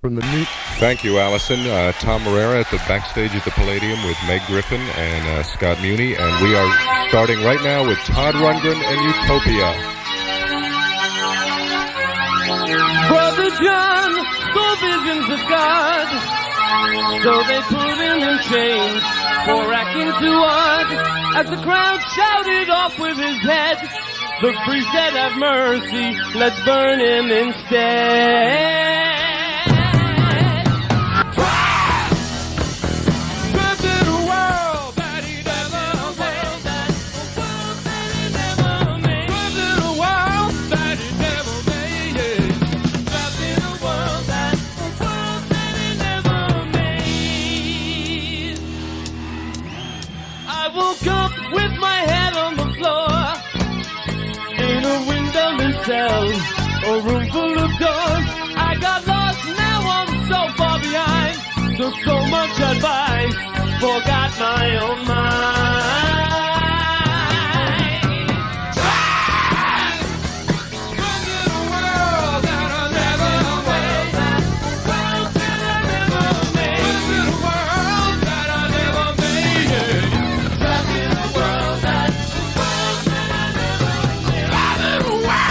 from the new... Thank you, Allison. Tom Morera at the backstage at the Palladium with Meg Griffin and Scott Muni. And we are starting right now with Todd Rundgren and Utopia. Brother John saw visions of God, so they put him in chains for acting too odd. As the crowd shouted off with his head, the priest said, "Have mercy, let's burn him instead." Cell, a room full of doors. I got lost, now I'm so far behind. Took so much advice, forgot my own mind. Run to the world that I never made. World that I never made. Run to the world that I never made. Trapped in a world that I never made. Run to the world.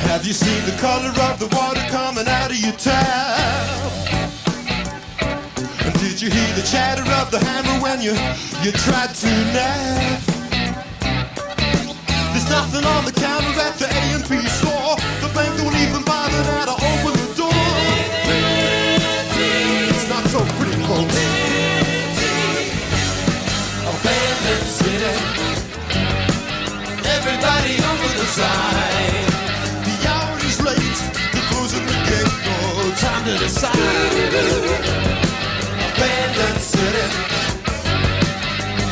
Have you seen the color of the water coming out of your tap? And did you hear the chatter of the hammer when you tried to nap? There's nothing on the counter at the A&P store. The bank don't even bother now to open the door. It's not so pretty, folks. Abandoned city. Everybody over the side. They're closing the gate, no time to decide. Abandoned city.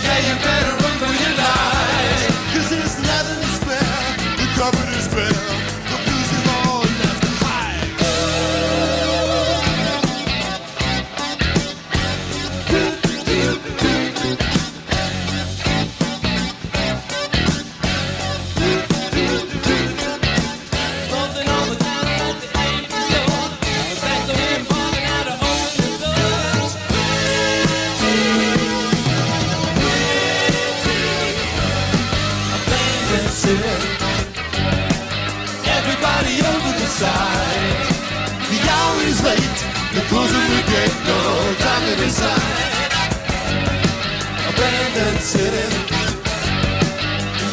Yeah, you better run for your life. 'Cause there's nothing to spare. The cupboard is bare. The blues is all left to hide. countryside, abandoned city.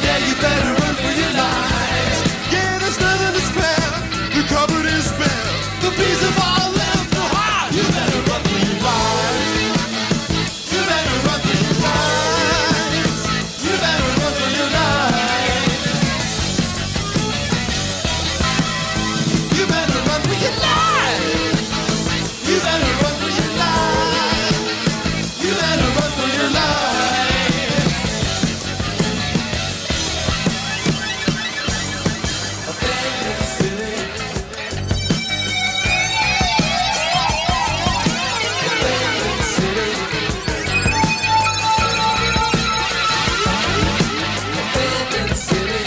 Yeah, you better run for your lives. Yeah, there's nothing to spare. The cupboard is bare. The bees have all left the heart. You better run for your lives. You better run for your lives. You better run for your lives. You better run for your lives. You better run for your life. You better run for your life. Abandoned city. Abandoned city. Abandoned city. Abandoned city.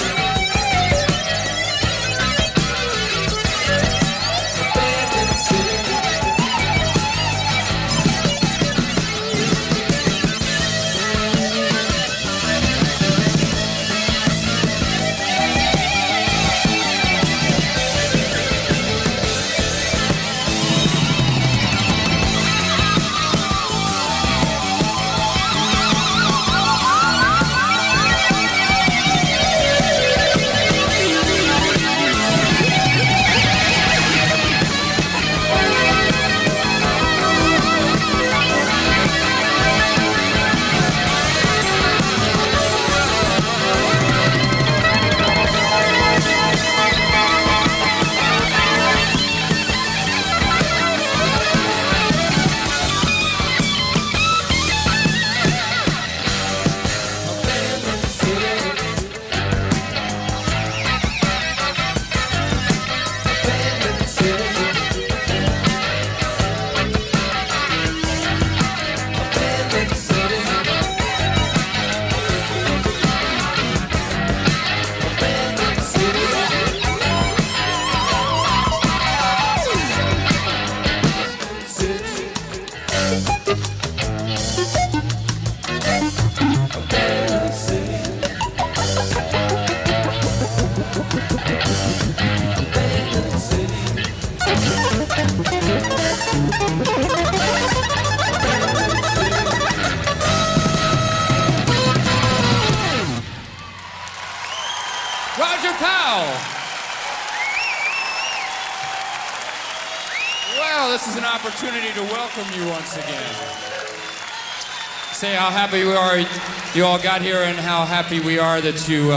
Roger Powell. Well, this is an opportunity to welcome you once again. Say how happy we are you all got here and how happy we are that you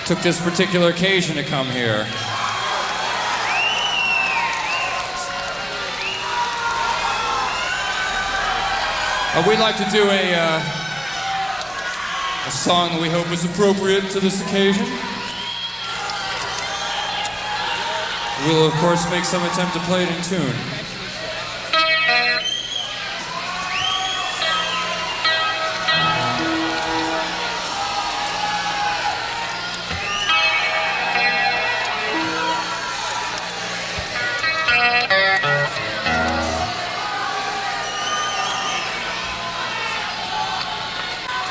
took this particular occasion to come here. We'd like to do a song that we hope is appropriate to this occasion. We'll, of course, make some attempt to play it in tune.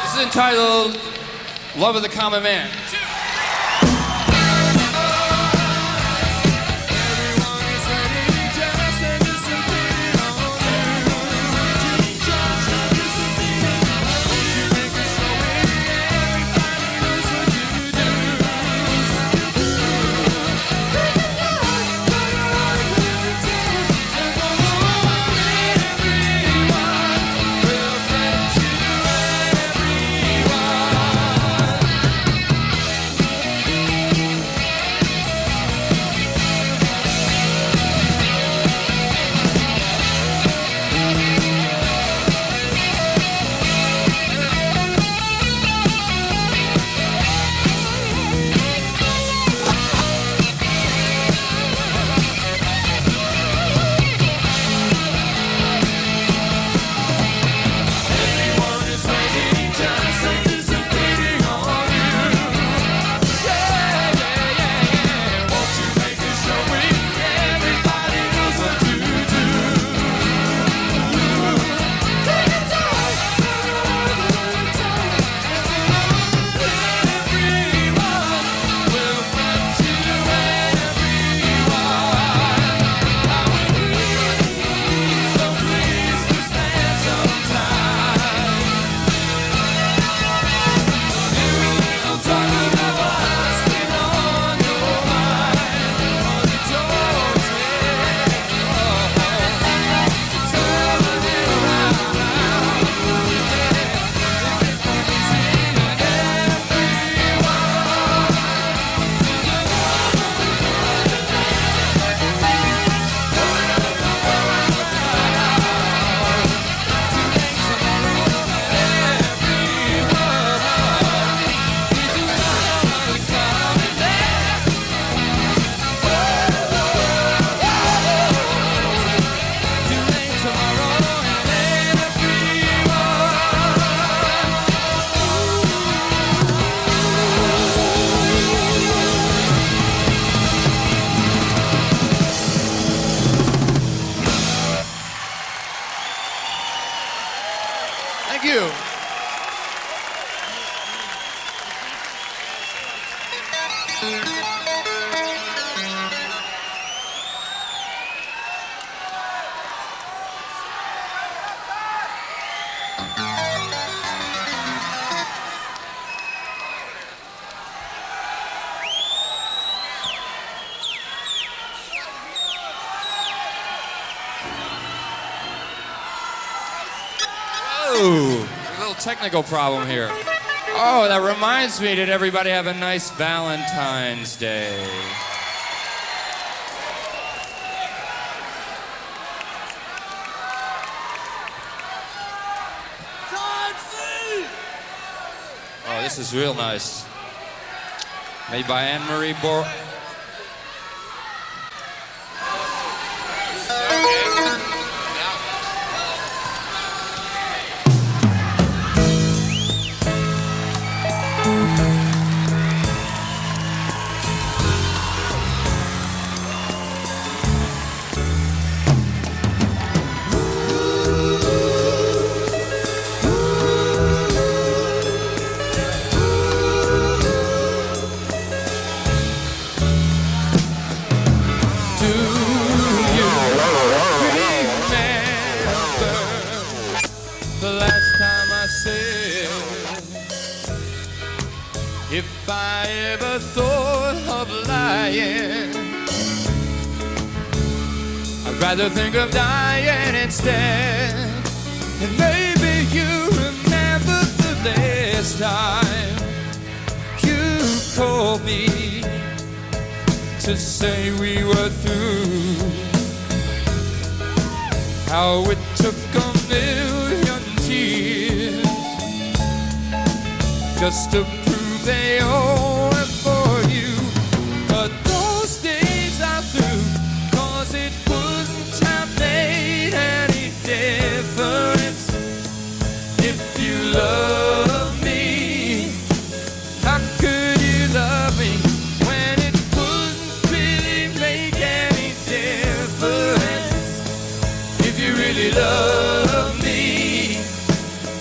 This is entitled Love of the Common Man. Thank you. Whoa, a little technical problem here. Oh, that reminds me, did everybody have a nice Valentine's Day? Oh, this is real nice. Made by Anne-Marie Bor... If I ever thought of lying, I'd rather think of dying instead. And maybe you remember the last time you called me to say we were through. How it took a million tears just to they all were for you, but those days are through, 'cause it wouldn't have made any difference. If you love me, how could you love me when it wouldn't really make any difference? If you really love me,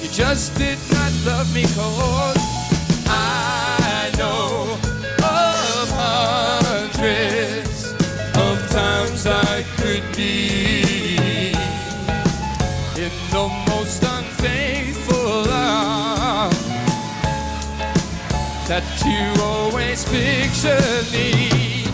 you just did not love me, 'cause I know of hundreds of times I could be in the most unfaithful love that you always pictured me.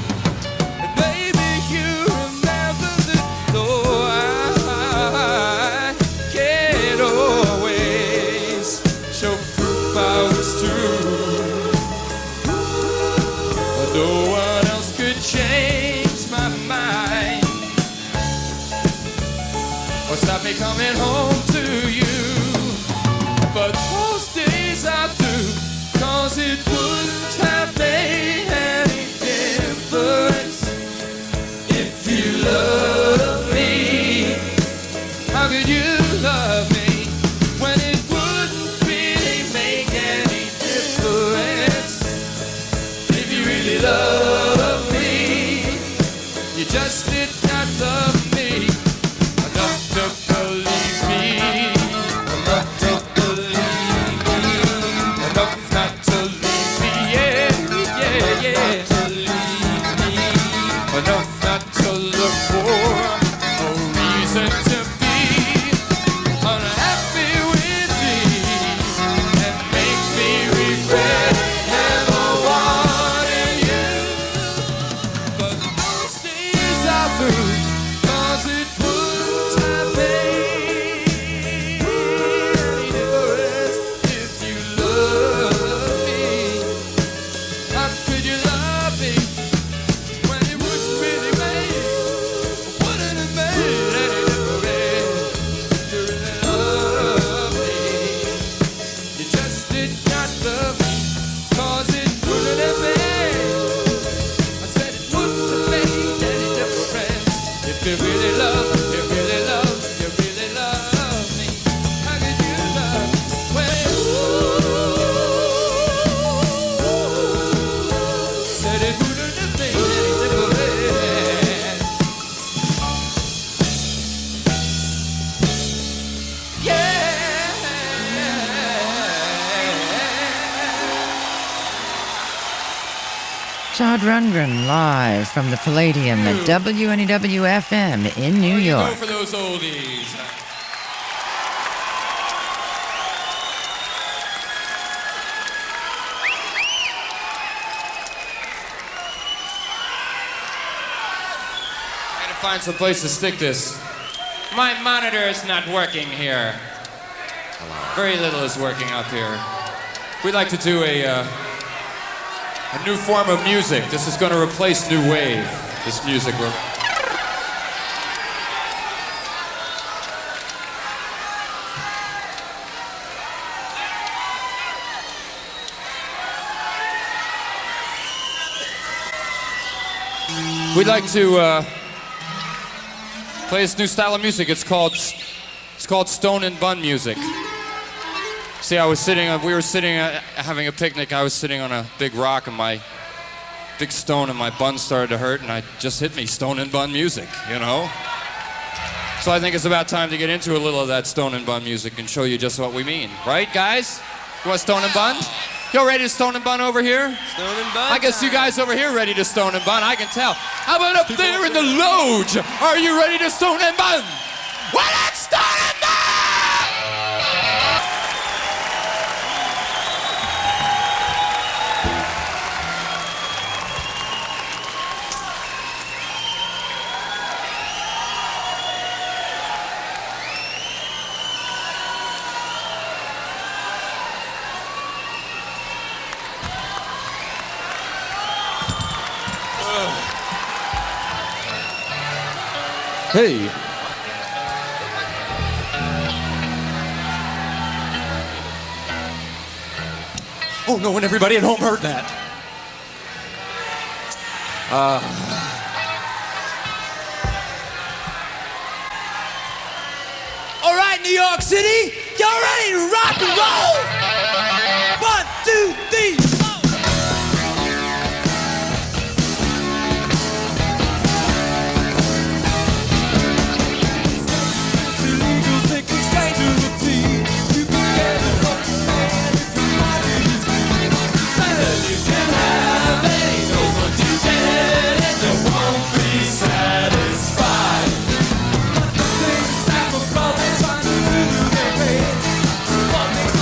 And maybe you remember that though I can't always show proof I was true. No one else could change my mind or stop me coming home to you. But those days are through, 'cause it wouldn't have made any difference. If you love me, how could you love me when it wouldn't really make any difference? Love me, you just did not love me enough to believe me, enough to believe Todd Rundgren live from the Palladium at WNEW-FM in New York. Go for those oldies. I gotta find some place to stick this. My monitor is not working here. Very little is working up here. We'd like to do a new form of music. This is going to replace New Wave. This music will. We'd like to play this new style of music. It's called Stone and Bun music. See, we were sitting having a picnic. I was sitting on a big rock and my big stone and my bun started to hurt and it just hit me, Stone and Bun music, you know? So I think it's about time to get into a little of that Stone and Bun music and show you just what we mean. Right, guys? You want Stone and Bun? Y'all ready to Stone and Bun over here? Stone and Bun. I guess you guys over here ready to Stone and Bun, I can tell. How about up there in the loge? Are you ready to Stone and Bun? Well, let's Stone and Bun! Hey. Oh no, and everybody at home heard that. All right, New York City, y'all ready to rock and roll? 1, 2, 3, 4. What makes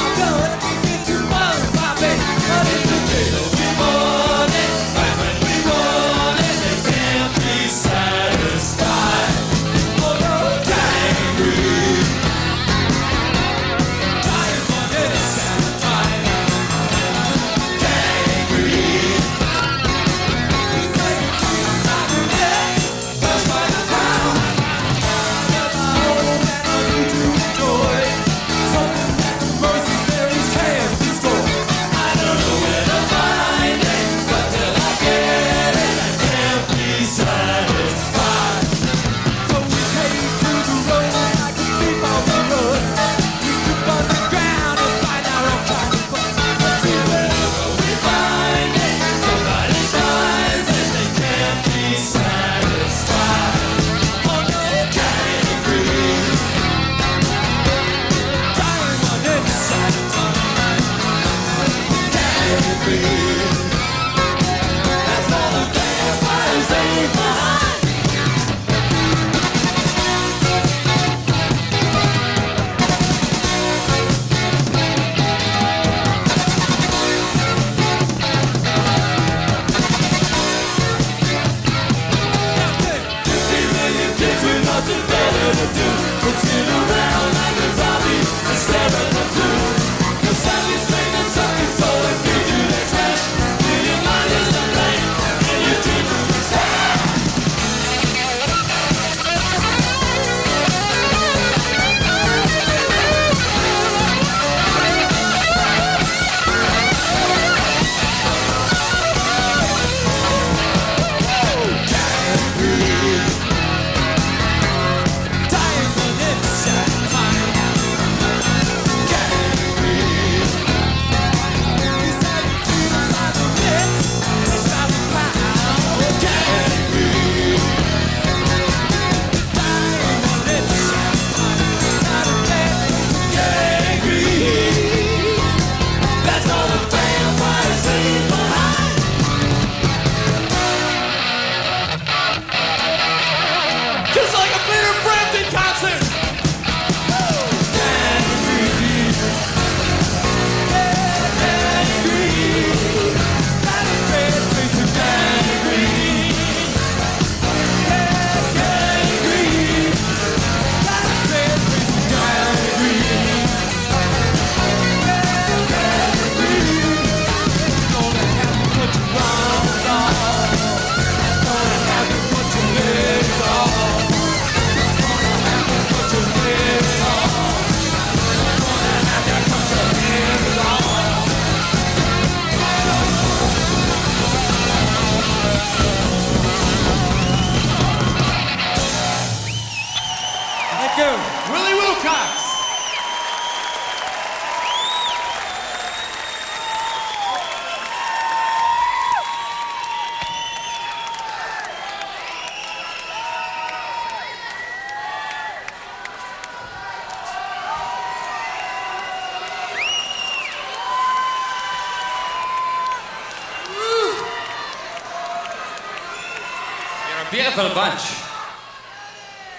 beautiful bunch,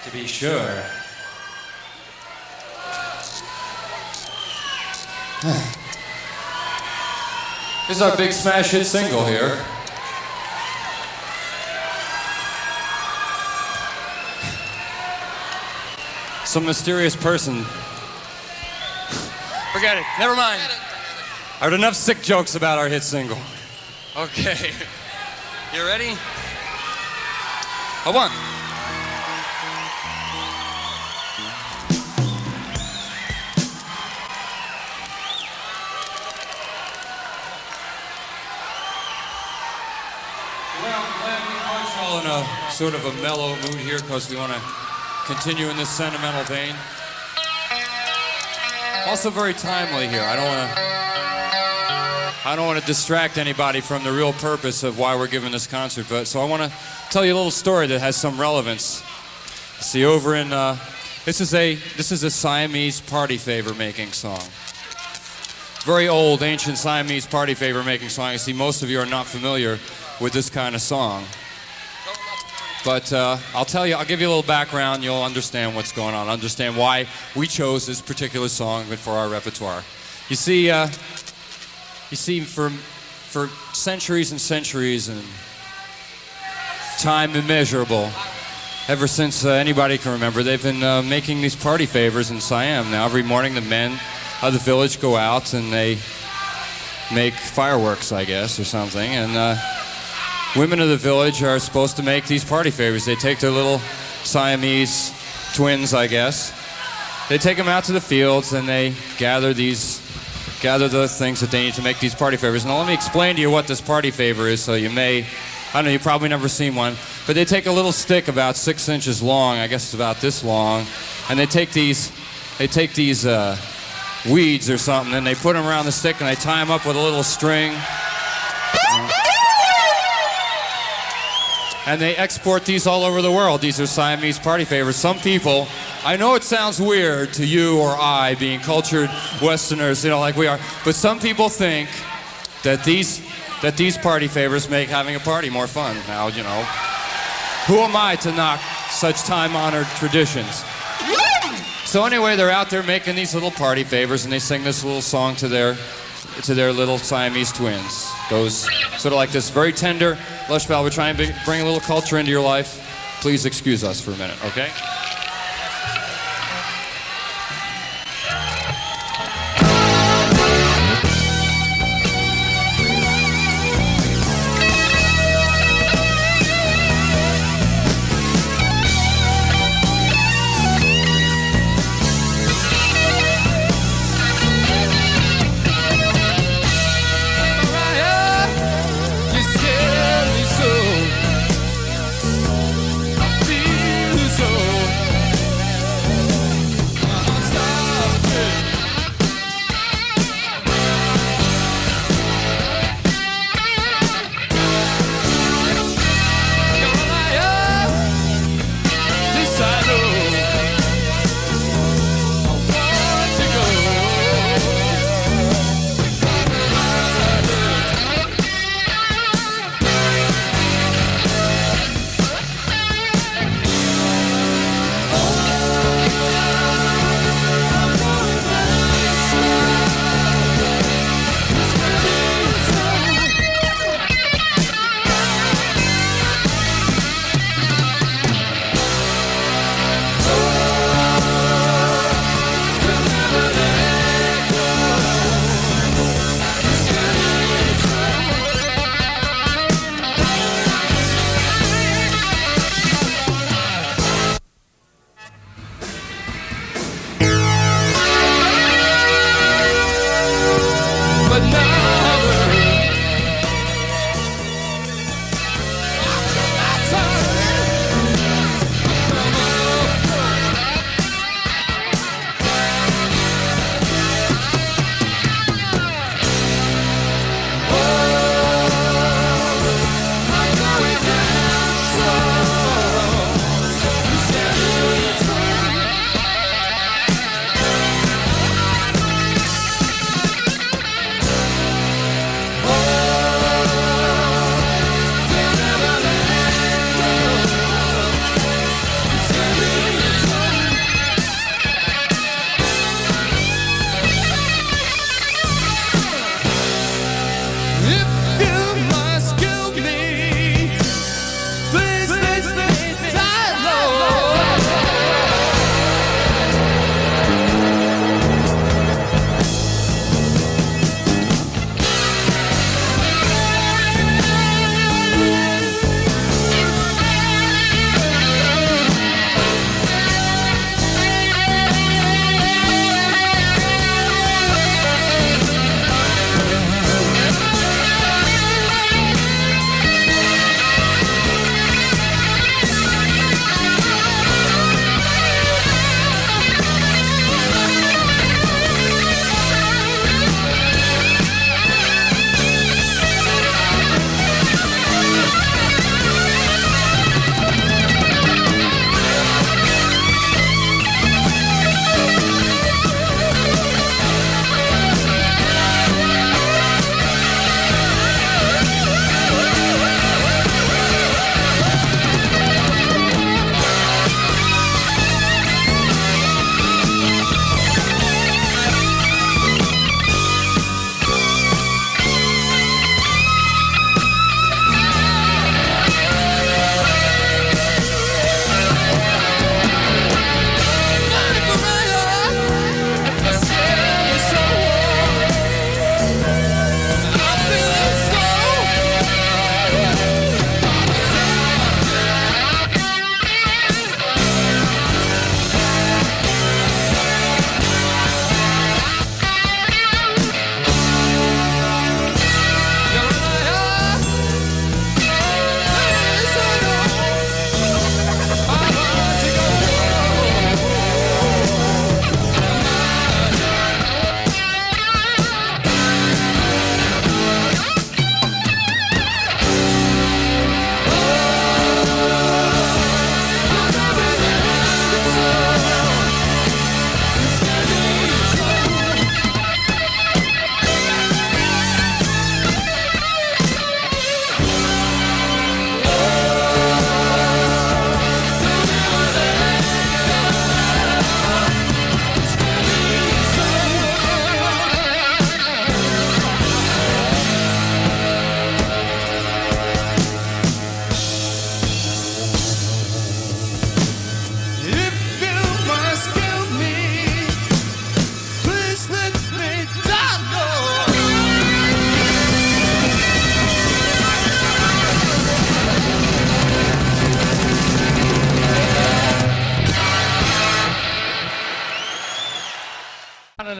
to be sure. This is our big smash hit single here. Some mysterious person. Forget it. Never mind. I heard enough sick jokes about our hit single. Okay. You ready? A one. Well, I'm glad we caught y'all in a sort of a mellow mood here because we want to continue in this sentimental vein. Also very timely here. I don't want to distract anybody from the real purpose of why we're giving this concert, but so I want to tell you a little story that has some relevance. See, over in this is a Siamese party favor making song. Very old, ancient Siamese party favor making song. I see most of you are not familiar with this kind of song. But I'll give you a little background. You'll understand what's going on, understand why we chose this particular song for our repertoire. You see, for centuries and centuries and time immeasurable, ever since anybody can remember, they've been making these party favors in Siam. Now, every morning the men of the village go out and they make fireworks, I guess, or something, and women of the village are supposed to make these party favors. They take their little Siamese twins, I guess. They take them out to the fields and they gather the things that they need to make these party favors. Now let me explain to you what this party favor is, so you may, I don't know, you've probably never seen one, but they take a little stick about 6 inches long, I guess it's about this long, and they take these weeds or something, and they put them around the stick and they tie them up with a little string. And they export these all over the world. These are Siamese party favors. Some people, I know it sounds weird to you or I, being cultured Westerners, like we are, but some people think that these party favors make having a party more fun. Now, who am I to knock such time-honored traditions? So anyway, they're out there making these little party favors, and they sing this little song to their little Siamese twins. Goes sort of like this, very tender, lush ballad. We're trying to bring a little culture into your life. Please excuse us for a minute, okay? So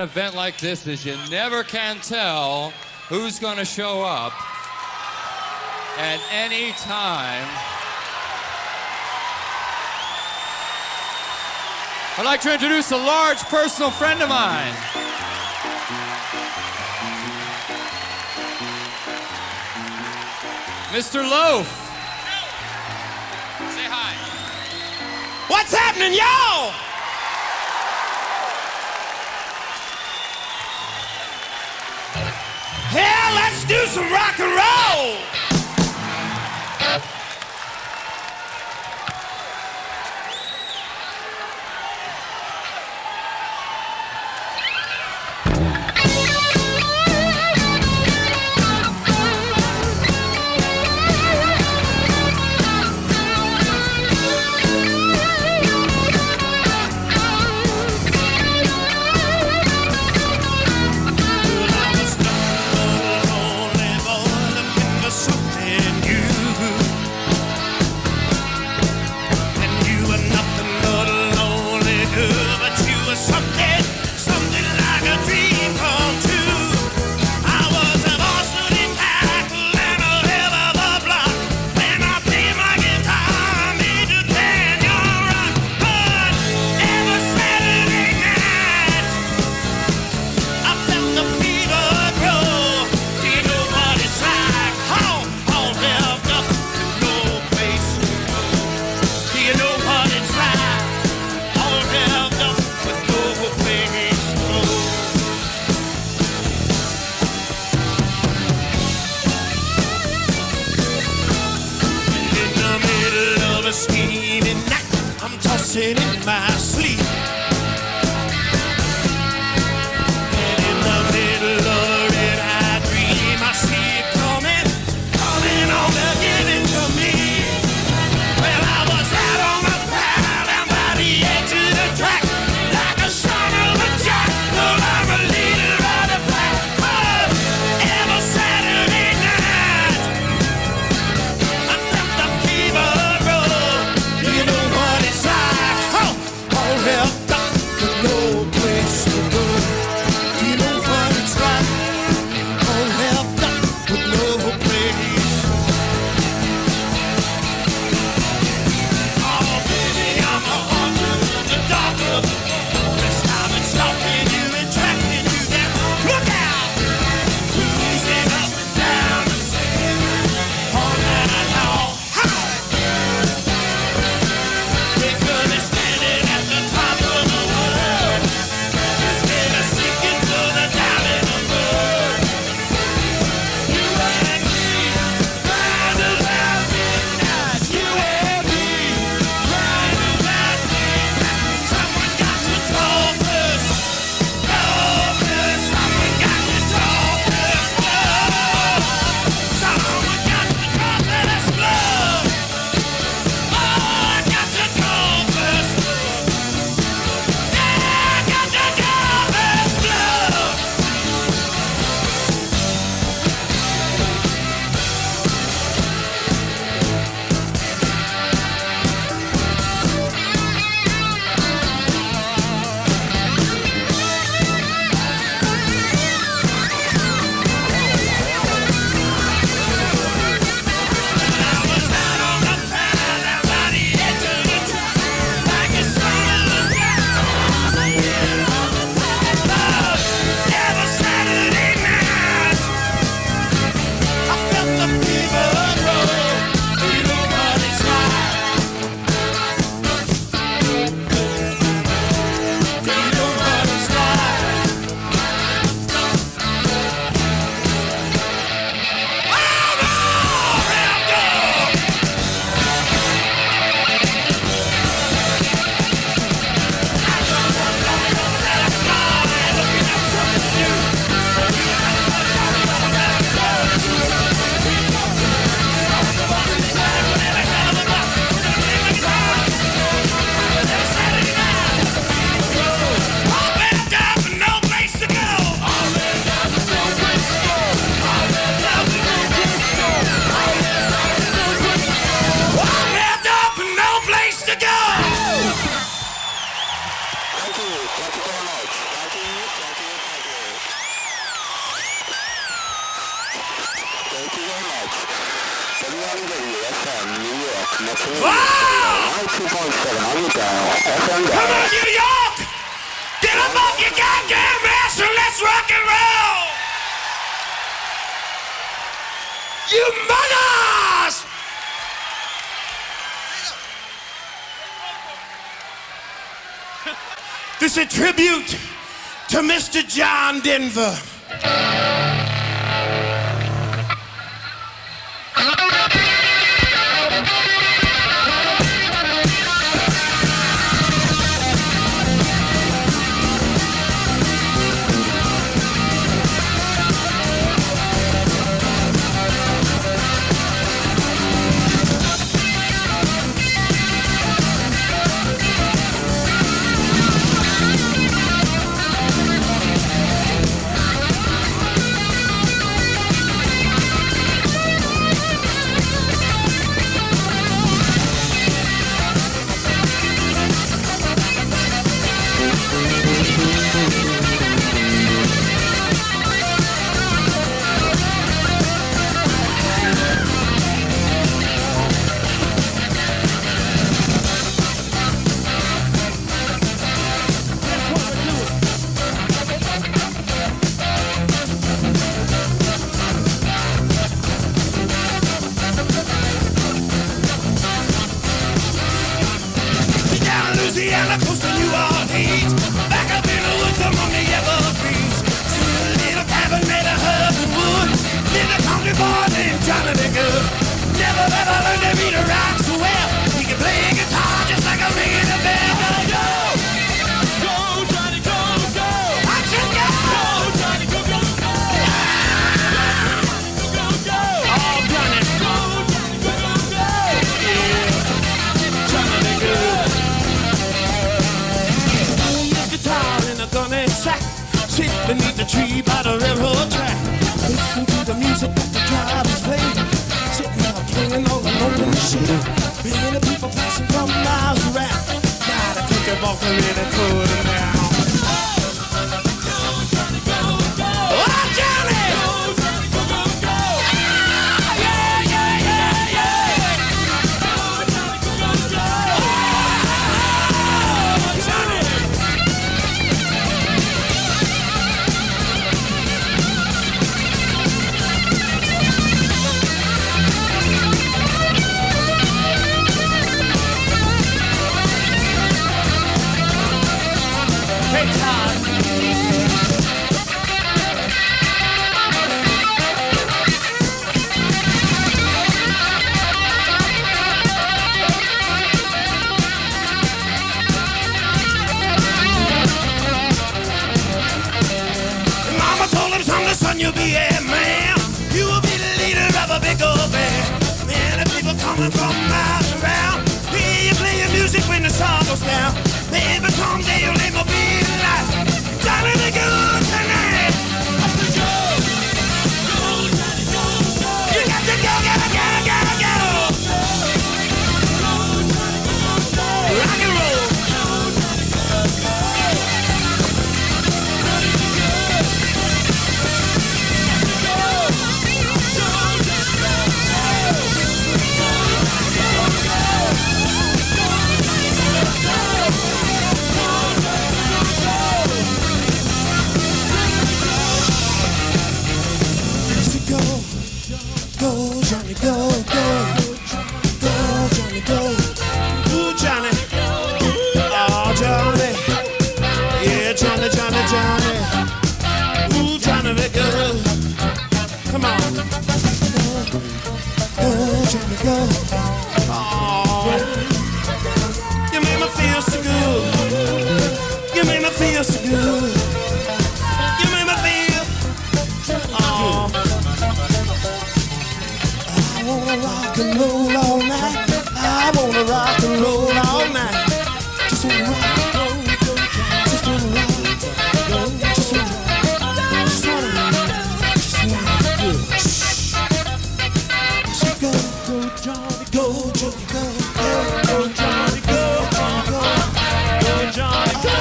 an event like this is you never can tell who's going to show up at any time. I'd like to introduce a large personal friend of mine. Mr. Loaf. Say hi. What's happening, y'all? Hell, let's do some rock and roll. In my sleep, and in the middle of it I dream I see it coming on to give it to me. Well, I was out on the prowl down by the edge of the track, like a son of a jack. Well, I'm a leader of the pack. Oh, every Saturday night I felt the fever roll. You know what it's like. Come on, New York! Get up off your goddamn ass and let's rock and roll! You mothers! This is a tribute to Mr. John Denver. Beneath the tree by the railroad track, listen to the music that the drivers play. Sitting out playing all alone in the shade. Many people passing from miles around. Now the country walker really put them down. Oh, Johnny! Go, Johnny, go, go, go! Ah, yeah, yeah, yeah, yeah! Go, Johnny, go, go, go! Oh, Johnny! Hey, Todd. Mama told him, son, you'll be a man. You will be the leader of a big old band. Man, the people coming from miles around. Hear you playing music when the sun goes down. Maybe someday you'll never be alive. Johnny the Goode tonight. Up to go. Go, Johnny, go, go. You got to go, go, go, go, go. Go, Johnny, go, go. Rock and roll. Go, Johnny, go, go. Johnny the Goode. Go, Johnny, go, go. Go, Johnny, go, go. Go, Johnny, go. Ooh, Johnny. Oh, Johnny. Yeah, Johnny, Johnny, Johnny. Ooh, Johnny, be good. Come on. Go, Johnny, go. Oh, you make me feel so good. You make me feel so good. You make me feel. Oh. I wanna rock and roll all night. I wanna rock and roll all night. Just wanna rock, just wanna rock, just wanna rock, just wanna good. So go, Johnny, go, Johnny, go, go, Johnny, go, Johnny, go, go, Johnny, go,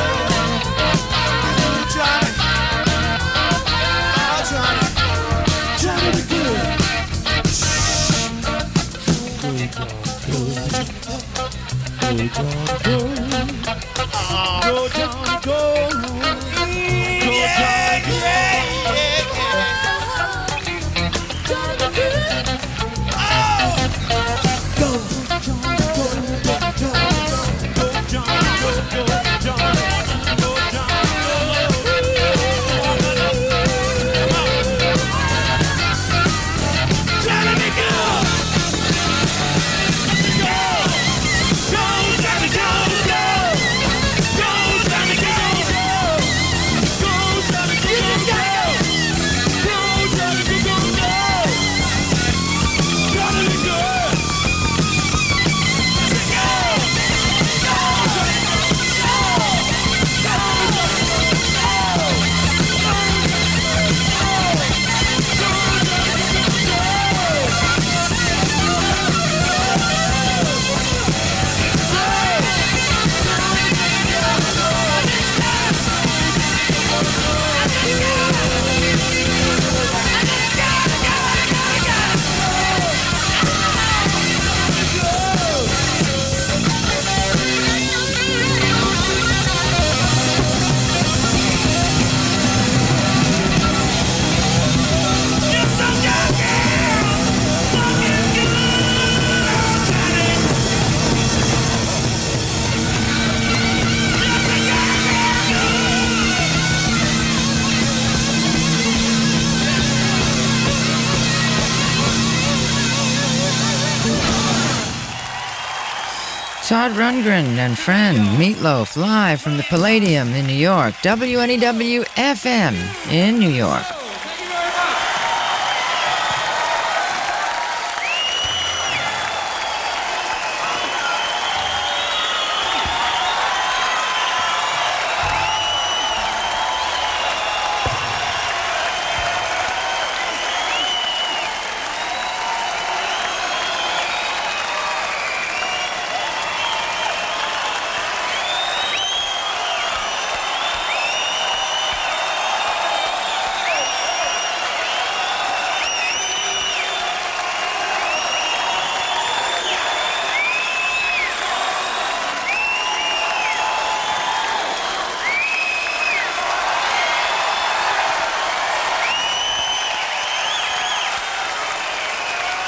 Johnny, oh, Johnny, Johnny, be good. Todd Rundgren and friend Meat Loaf live from the Palladium in New York, WNEW FM in New York.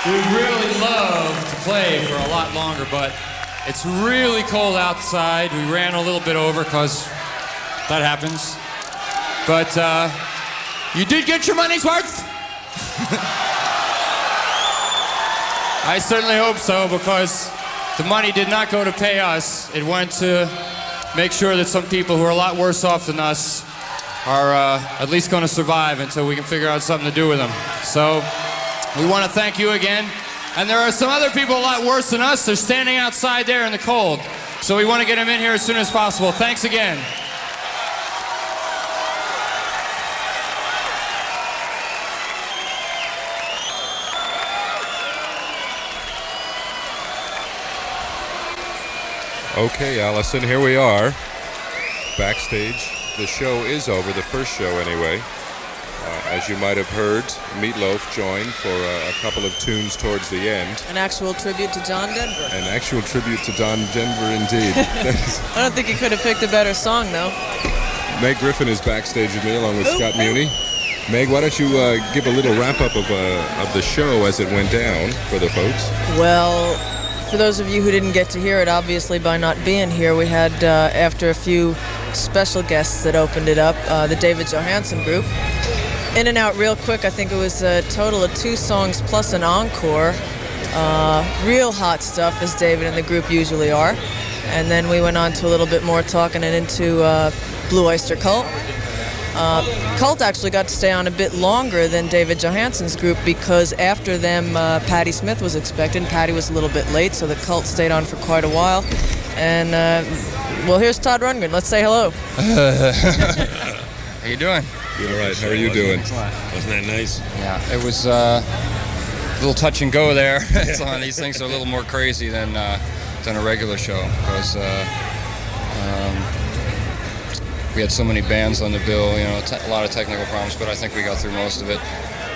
We'd really love to play for a lot longer, but it's really cold outside. We ran a little bit over because that happens. But you did get your money's worth. I certainly hope so, because the money did not go to pay us. It went to make sure that some people who are a lot worse off than us are at least going to survive until we can figure out something to do with them. So we want to thank you again. And there are some other people a lot worse than us. They're standing outside there in the cold. So we want to get them in here as soon as possible. Thanks again. Okay, Allison, here we are, backstage. The show is over, the first show anyway. As you might have heard, Meat Loaf joined for a couple of tunes towards the end. An actual tribute to John Denver. An actual tribute to John Denver, indeed. I don't think he could have picked a better song, though. Meg Griffin is backstage with me, along with Scott Muni. Meg, why don't you give a little wrap-up of the show as it went down for the folks? Well, for those of you who didn't get to hear it, obviously by not being here, we had, after a few special guests that opened it up, the David Johansen Group. In and out real quick. I think it was a total of 2 songs plus an encore. Real hot stuff, as David and the group usually are. And then we went on to a little bit more talking and into Blue Oyster Cult. Cult actually got to stay on a bit longer than David Johansen's group, because after them Patti Smith was expected. Patti was a little bit late, so the Cult stayed on for quite a while. And well, here's Todd Rundgren. Let's say hello. How you doing? All right, how are you doing? Wasn't that nice? Yeah, it was a little touch and go there. These things are a little more crazy than a regular show, because we had so many bands on the bill, you know, a lot of technical problems, but I think we got through most of it.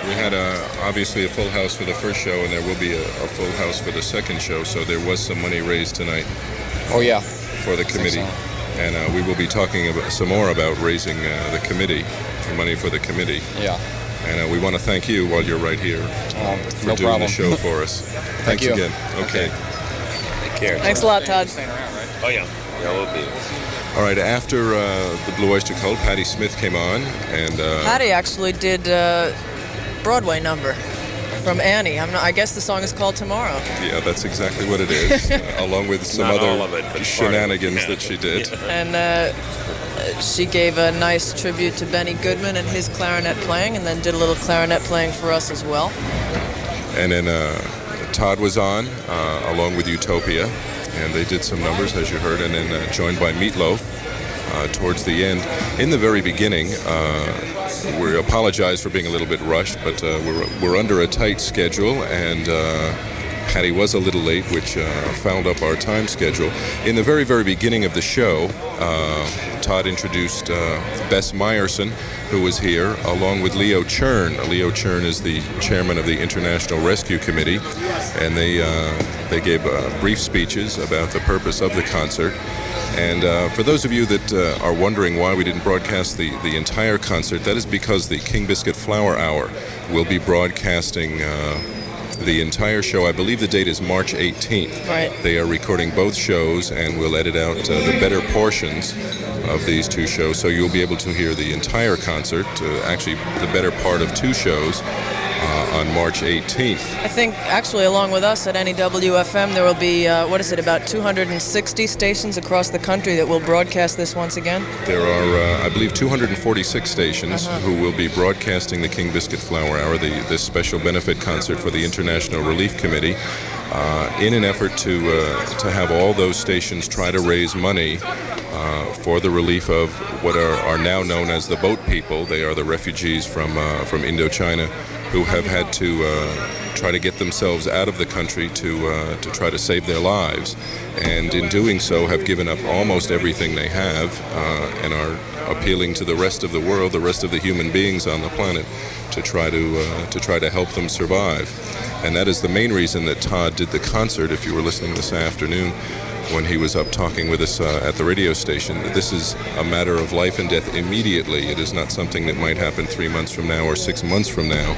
We had obviously a full house for the first show, and there will be a full house for the second show, so there was some money raised tonight. Oh, yeah. for the committee. And we will be talking some more about raising the committee, money for the committee. Yeah. And we want to thank you while you're right here for no doing problem. the show for us. Thanks you. again. Okay. Take care. Thanks a lot, Todd. Oh, yeah. Yeah, we'll be. All right, after the Blue Oyster Cult, Patti Smith came on, and Patti actually did a Broadway number from Annie. I guess the song is called Tomorrow. yeah, that's exactly what it is, along with some Not other all of it, but shenanigans part of it, that she did. And she gave a nice tribute to Benny Goodman and his clarinet playing, and then did a little clarinet playing for us as well. And then Todd was on, along with Utopia, and they did some numbers, as you heard, and then joined by Meat Loaf towards the end. In the very beginning, we apologize for being a little bit rushed, but we're under a tight schedule, and Patti was a little late, which fouled up our time schedule. In the very, very beginning of the show, Todd introduced Bess Meyerson, who was here, along with Leo Chern. Leo Chern is the chairman of the International Rescue Committee, and they gave brief speeches about the purpose of the concert. And for those of you that are wondering why we didn't broadcast the entire concert, that is because the King Biscuit Flower Hour will be broadcasting the entire show. I believe the date is March 18th. Right. They are recording both shows, and we'll edit out the better portions of these two shows, so you'll be able to hear the entire concert, actually the better part of two shows, on March 18th. I think, actually, along with us at NEWFM, there will be, about 260 stations across the country that will broadcast this once again? There are, I believe, 246 stations who will be broadcasting the King Biscuit Flower Hour, this special benefit concert for the International Relief Committee, in an effort to have all those stations try to raise money for the relief of what are now known as the boat people. They are the refugees from Indochina, who have had to try to get themselves out of the country to try to save their lives, and in doing so have given up almost everything they have, and are appealing to the rest of the world, the rest of the human beings on the planet, to try to help them survive. And that is the main reason that Todd did the concert. If you were listening this afternoon, when he was up talking with us at the radio station, that this is a matter of life and death immediately. It is not something that might happen 3 months from now or 6 months from now.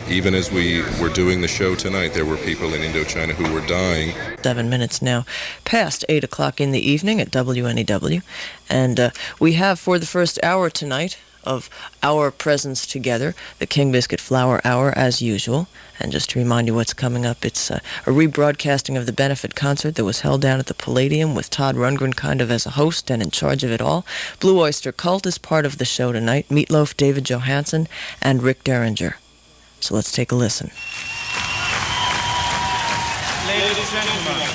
Even as we were doing the show tonight, there were people in Indochina who were dying. 7 minutes now past 8 o'clock in the evening at WNEW. And we have, for the first hour tonight of our presence together, the King Biscuit Flower Hour as usual. And just to remind you what's coming up, it's a rebroadcasting of the benefit concert that was held down at the Palladium with Todd Rundgren kind of as a host and in charge of it all. Blue Oyster Cult is part of the show tonight. Meat Loaf, David Johansen, and Rick Derringer. So let's take a listen. Ladies and gentlemen,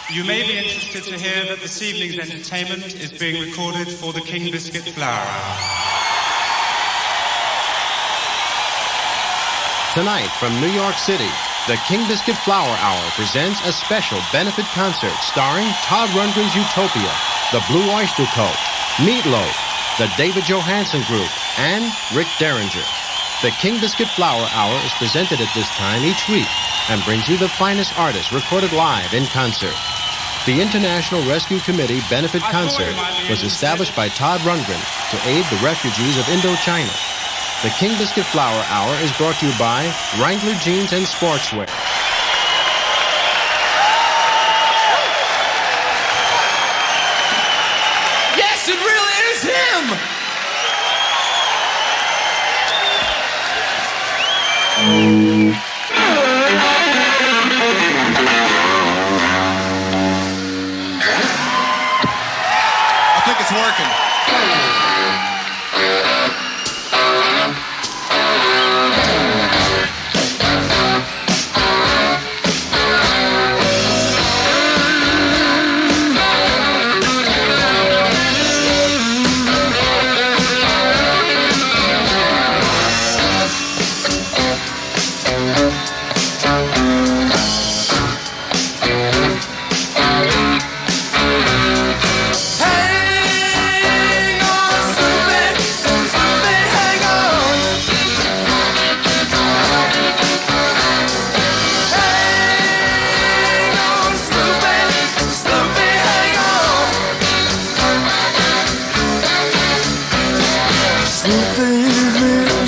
you may be interested to hear that this evening's entertainment is being recorded for the King Biscuit Flower Hour. Tonight from New York City, the King Biscuit Flower Hour presents a special benefit concert starring Todd Rundgren's Utopia, the Blue Oyster Cult, Meat Loaf, the David Johansen Group, and Rick Derringer. The King Biscuit Flower Hour is presented at this time each week and brings you the finest artists recorded live in concert. The International Rescue Committee Benefit Concert was established by Todd Rundgren to aid the refugees of Indochina. The King Biscuit Flower Hour is brought to you by Wrangler Jeans and Sportswear. Yes, it really is him! I think it's working.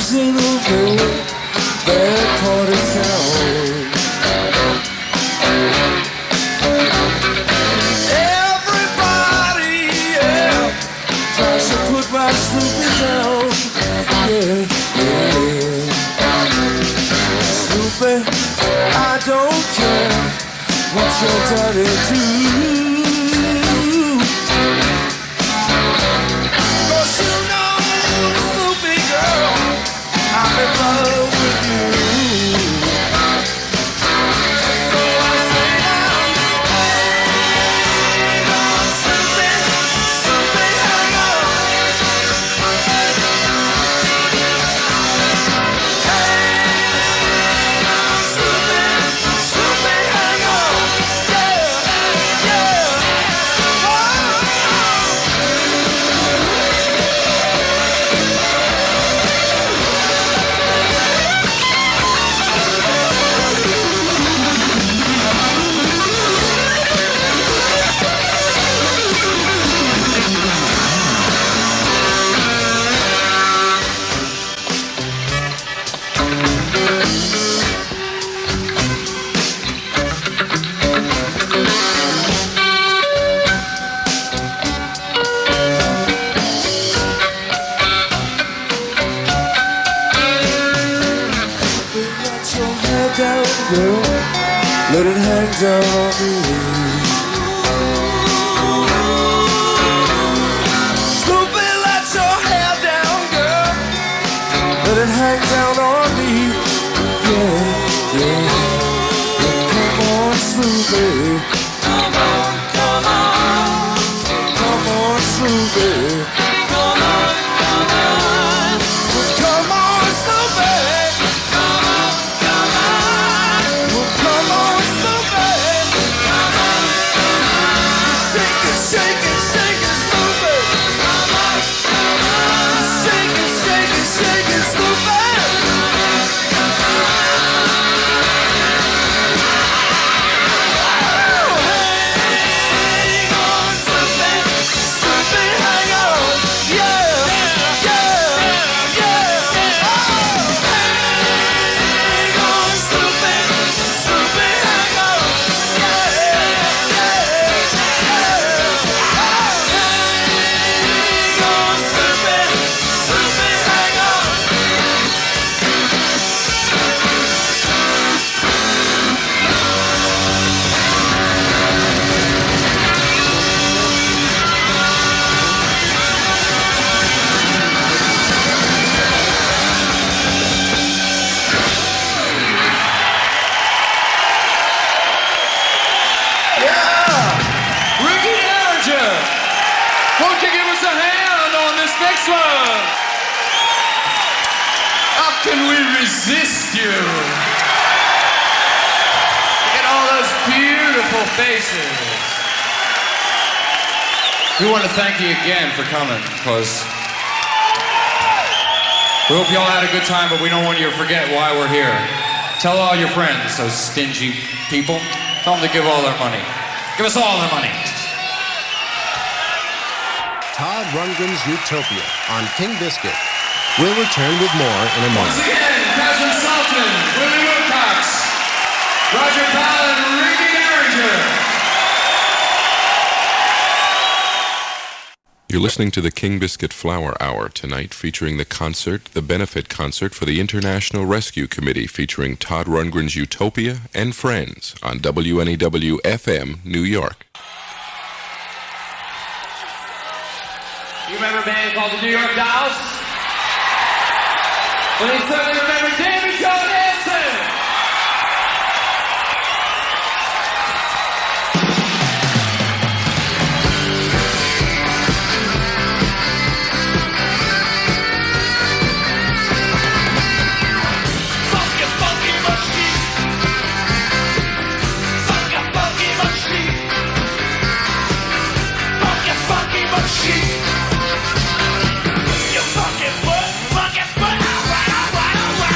Snoopy, that party town. Everybody, yeah, tries to put my Snoopy down. Yeah, yeah. Snoopy, I don't care what your daddy do. 'Cause you know, Snoopy girl, I'm in love with you. So I say now, hang on, Snoopy, Snoopy, hang on. Hang on, Snoopy, Snoopy, hang on. Yeah, yeah. Let your head down, girl. Let it hang down on me. Snoopy, let your hair down, girl. Let it hang down on me. Yeah, yeah. Come on, Snoopy. Come on, come on. Come on, Snoopy. Come on, come on. Come on, Snoopy. Come on, come on. Come on, Snoopy. Come on, come on. Shake it, shake it, shake it, Snoopy. Come on, come on. Shake it, shake it, shake it, Snoopy. Hang on, Snoopy. Snoopy, hang on. Yeah, yeah, yeah. Oh, hang on, Snoopy. Snoopy, hang on. Yeah, yeah, yeah. Oh, hang on, Snoopy. Snoopy, hang on. Yeah! Rick Derringer! Won't you give us a hand on this next one? How can we resist you? Look at all those beautiful faces. We want to thank you again for coming, because we hope you all had a good time, but we don't want you to forget why we're here. Tell all your friends, those stingy people. Tell them to give all their money. Give us all their money. Todd Rundgren's Utopia on King Biscuit. We'll return with more in a Once moment. again, Cousin Sultan, Willie Wilcox, Roger Powell, and Rick Derringer. You're listening to the King Biscuit Flower Hour tonight, featuring the benefit concert for the International Rescue Committee, featuring Todd Rundgren's Utopia and Friends on WNEW-FM, New York. You remember a band called the New York Dolls? Well, you certainly remember David Johansen. You fucking what? Fucking what? Alright, alright, alright.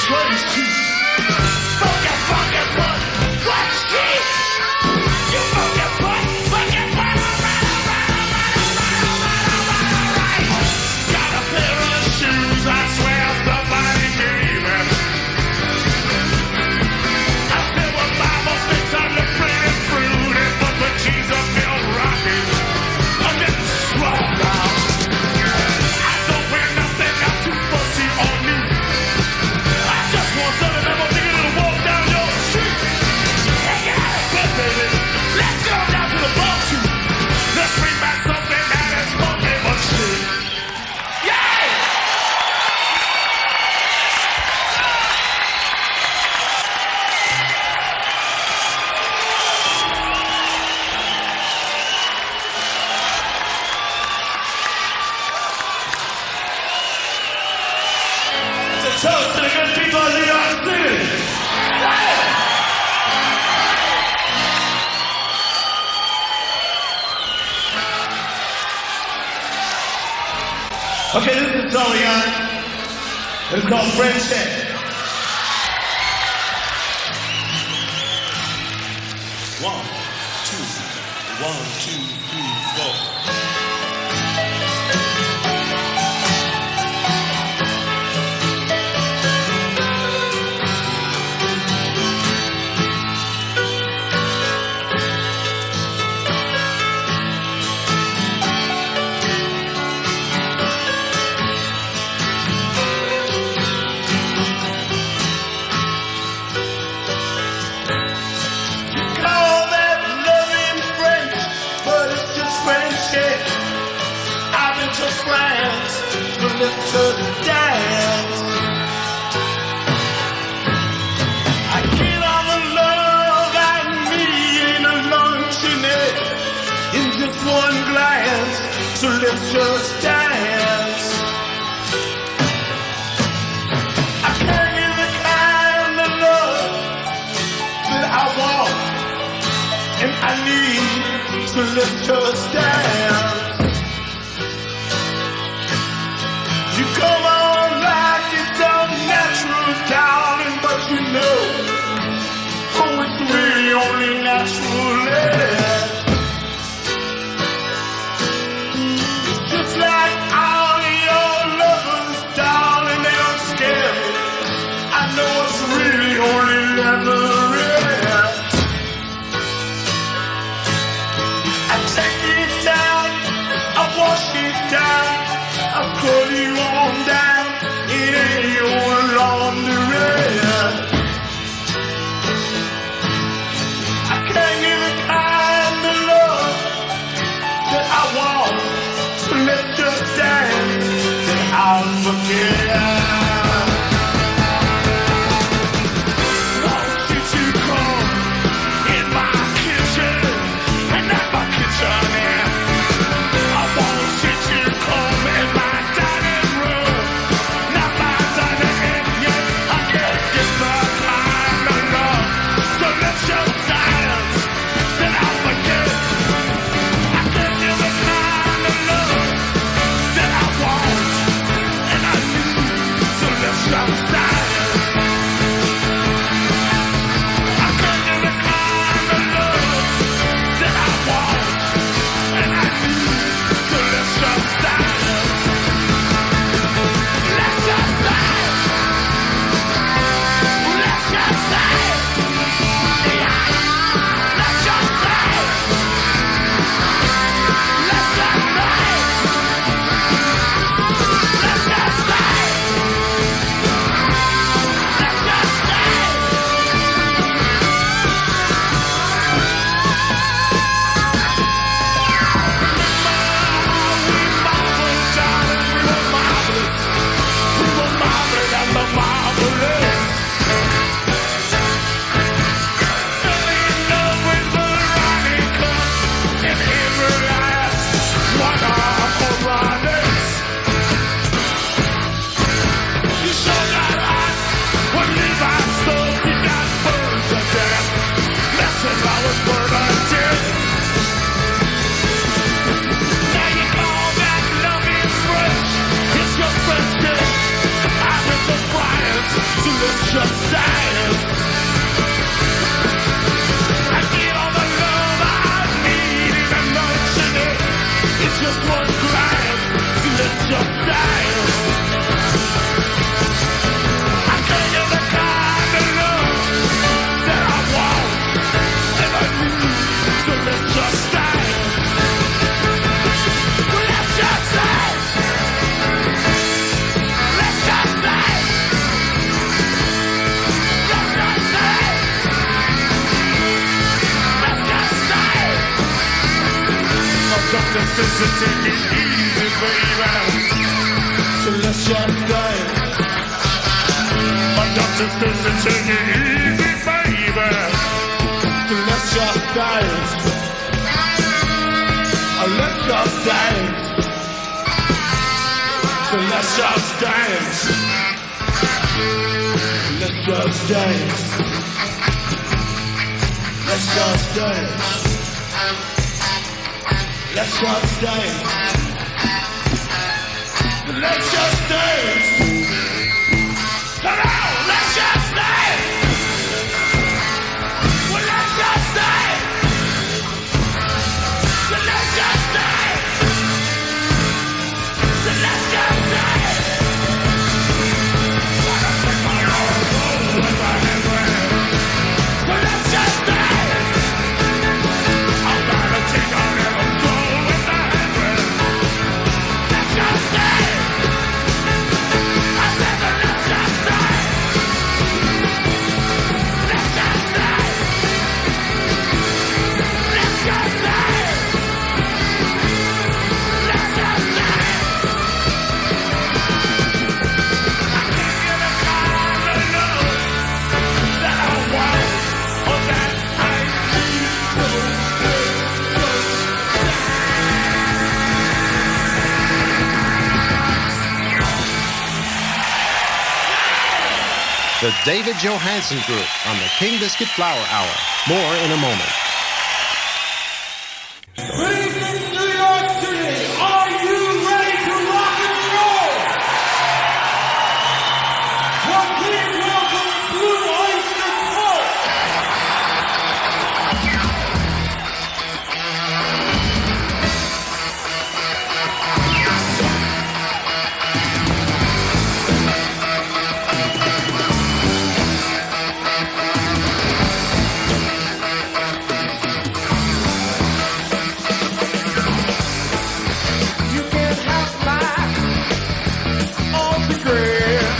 French cheese. Funky, funky butt, French cheese. You funky butt, funky butt, alright. Got a pair of shoes, I swear somebody gave it. I said, well, Mama fix on the pretty fruity, but the cheese up feel rocky. I'm getting strong now. I don't wear nothing, not too fussy on me. I just want something that will take a little walk down your street. Hey, get out of bed, baby. Let's go down to the bar too. Let's bring back something that is funky but shit. Yeah! It's a toast to the good people of New York City. Okay, this is a song we got. It's called Friendship. 1, 2, 1, 2, 3, 4. Call that loving French, but it's just friendship. I've been just friends, so let's just dance. I get all the love I need in a luncheonette in just one glance, so let's just dance. I can't get the kind of love that I want and I need, so let's just dance. You come on like it's all natural, darling, but you know, oh, it's really only natural. Just like all your lovers, darling, they don't scare me. I know it's really only natural. I take it down. so take it easy, baby. So let's just dance. My doctor says to take it easy, baby. So let's just dance. Let's just dance. So let's just dance. Let's just dance. Let's just dance. Let's just dance. Let's just dance. Come on, let's just dance. Well, let's just dance. So let's just dance. So let's just dance. So let's just dance. I'm gonna take on every soul with my hand. Let's just dance. I said that let's just dance. Let's just dance. Let's just dance. Let's just dance. I can't get a kind of love that I want or that I need. So The David Johansen Group on the King Biscuit Flour Hour. More in a moment. Good evening, New York City. Are you ready to rock and roll? Well, please welcome Blue Oyster Cult. You can't have my autograph.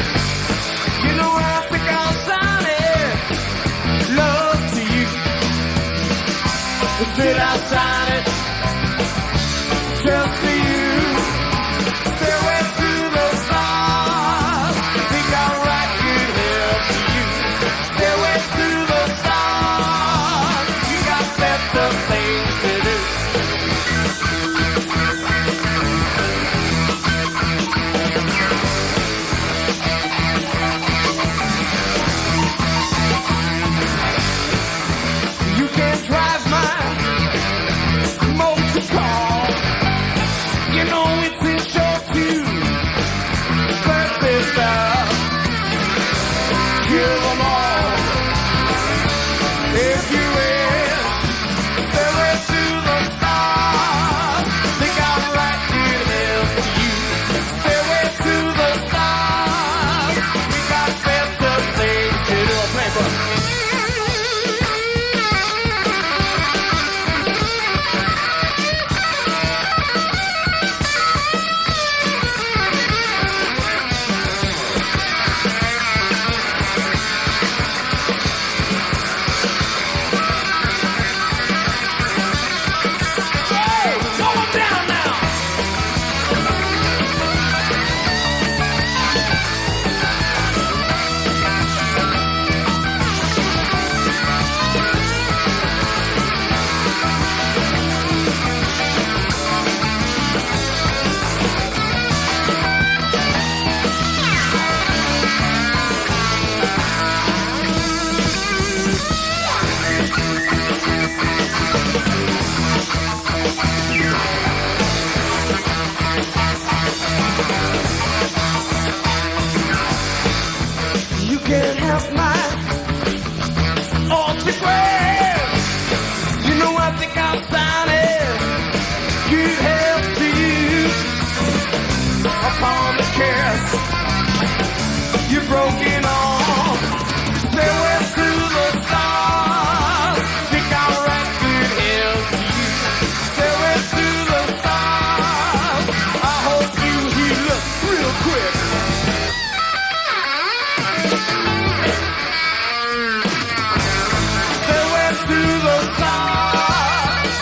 You know I think I'll sign it. Love to you. Did I sign it? Just to you. Stairway to the stars. Think I'll write good help to you. Stairway to the stars. You got better things to do. You can't drive my motor car. You know it's in short too. Birthday stuff. Kill them all. If you will, stairway to the stars. Think I'll write good help to you. Stairway to the stars. We got better things to do. Play for Hey, going down now. You can't have my autograph. You know I think I'll sign it. Good help to you. Upon the kiss, you're broken off. Stairway to the stars. Think I'll write good help to you. Stairway to the stars. I hope you heal up real quick. Stairway to the stars.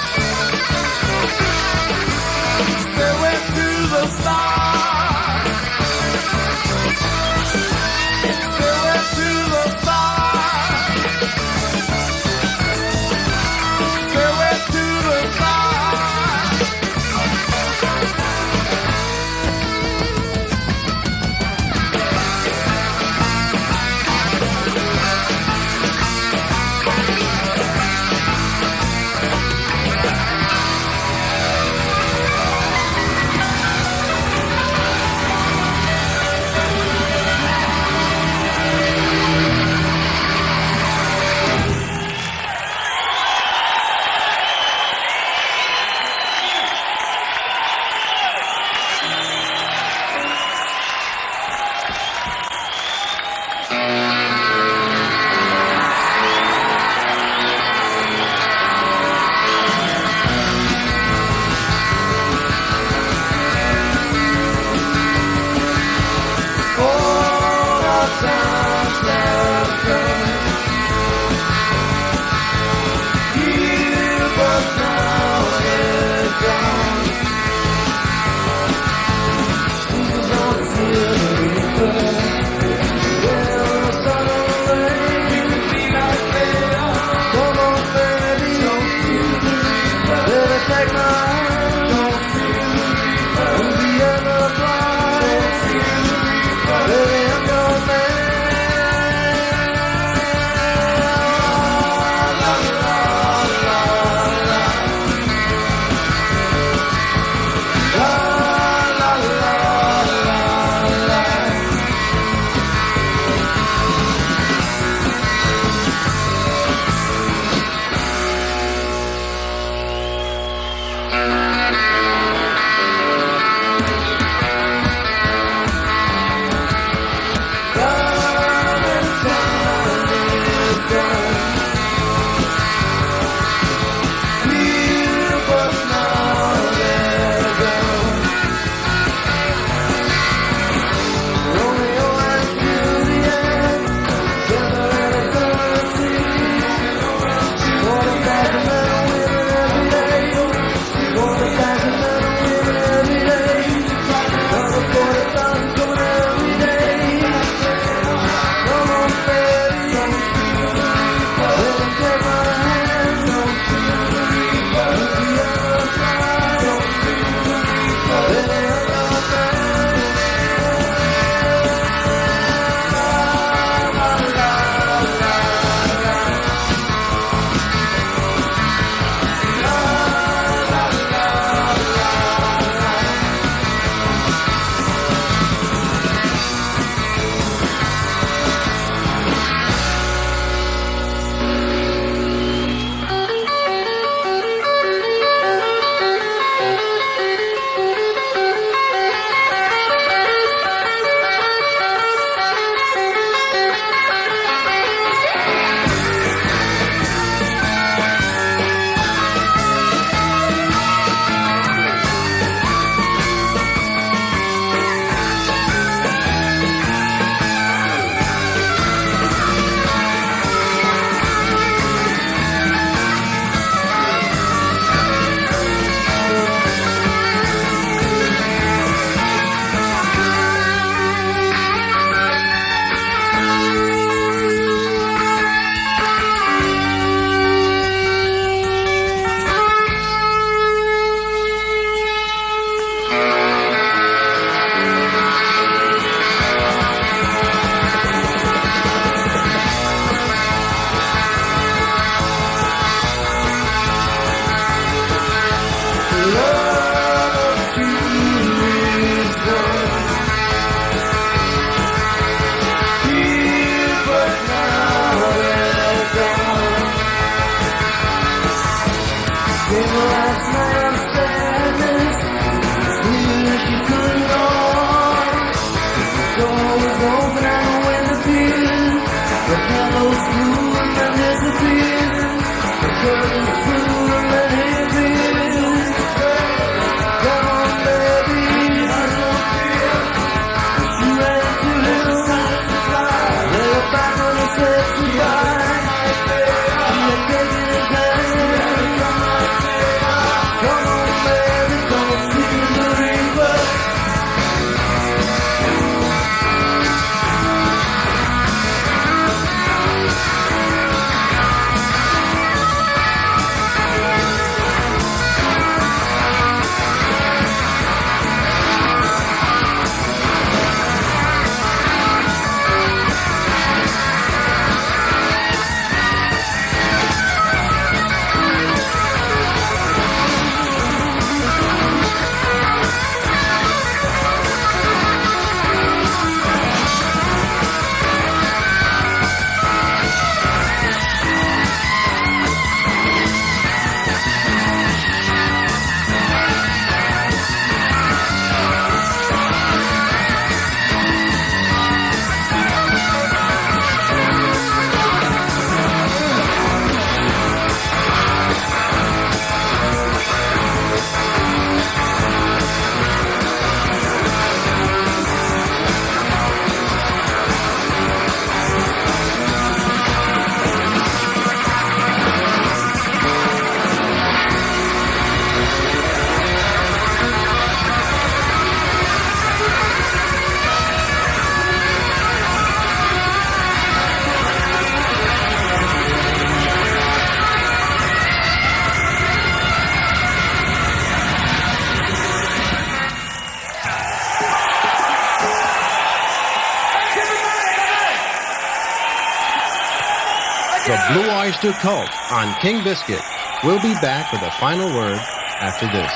The Blue Oyster Cult on King Biscuit. We'll be back with a final word after this.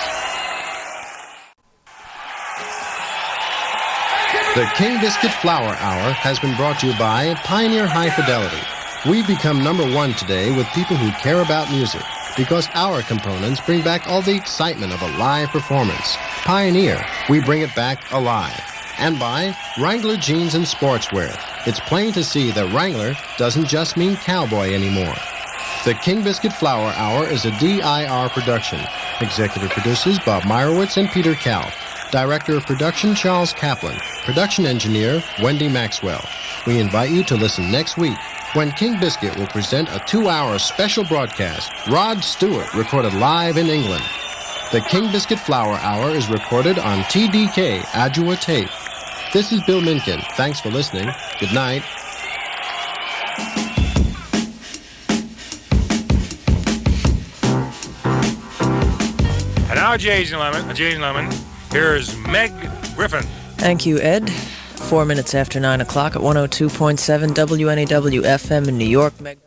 The King Biscuit Flower Hour has been brought to you by Pioneer High Fidelity. We've become #1 today with people who care about music because our components bring back all the excitement of a live performance. Pioneer, we bring it back alive. And by Wrangler Jeans and Sportswear. It's plain to see that Wrangler doesn't just mean cowboy anymore. The King Biscuit Flower Hour is a DIR production. Executive producers Bob Meyerowitz and Peter Kalf. Director of Production Charles Kaplan. Production engineer Wendy Maxwell. We invite you to listen next week when King Biscuit will present a 2-hour special broadcast. Rod Stewart recorded live in England. The King Biscuit Flower Hour is recorded on TDK Adjua tape. This is Bill Minkin. Thanks for listening. Good night. And now, Jays and Lemon, here's Meg Griffin. Thank you, Ed. 4 minutes after 9 o'clock at 102.7 WNAW FM in New York. Meg